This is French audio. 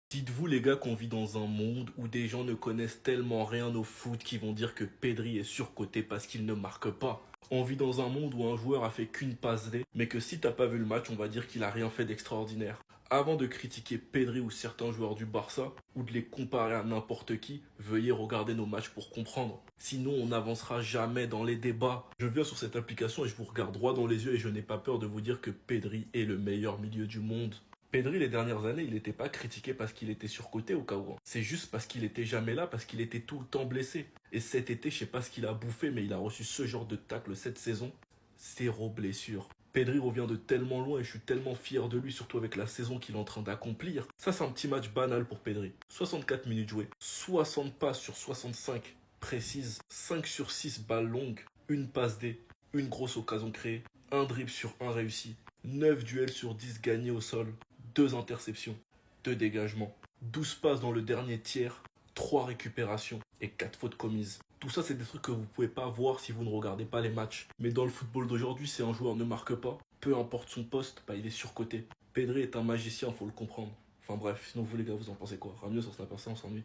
Dites-vous les gars qu'on vit dans un monde où des gens ne connaissent tellement rien au foot qu'ils vont dire que Pedri est surcoté parce qu'il ne marque pas. On vit dans un monde où un joueur a fait qu'une passe D, mais que si t'as pas vu le match, on va dire qu'il a rien fait d'extraordinaire. Avant de critiquer Pedri ou certains joueurs du Barça, ou de les comparer à n'importe qui, veuillez regarder nos matchs pour comprendre. Sinon, on n'avancera jamais dans les débats. Je viens sur cette application et je vous regarde droit dans les yeux et je n'ai pas peur de vous dire que Pedri est le meilleur milieu du monde. Pedri, les dernières années, il n'était pas critiqué parce qu'il était surcoté au cas où, hein. C'est juste parce qu'il était jamais là, parce qu'il était tout le temps blessé. Et cet été, je sais pas ce qu'il a bouffé, mais il a reçu ce genre de tacle cette saison. Zéro blessure. Pedri revient de tellement loin et je suis tellement fier de lui, surtout avec la saison qu'il est en train d'accomplir. Ça, c'est un petit match banal pour Pedri. 64 minutes jouées, 60 passes sur 65 précises, 5 sur 6 balles longues, une passe D, une grosse occasion créée, un dribble sur un réussi, 9 duels sur 10 gagnés au sol, 2 interceptions, 2 dégagements, 12 passes dans le dernier tiers, 3 récupérations et 4 fautes commises. Tout ça, c'est des trucs que vous pouvez pas voir si vous ne regardez pas les matchs. Mais dans le football d'aujourd'hui, si un joueur ne marque pas, peu importe son poste, bah, il est surcoté. Pedri est un magicien, faut le comprendre. Enfin bref, sinon vous les gars, vous en pensez quoi? Ramieux sur Snapper, ça, on s'ennuie.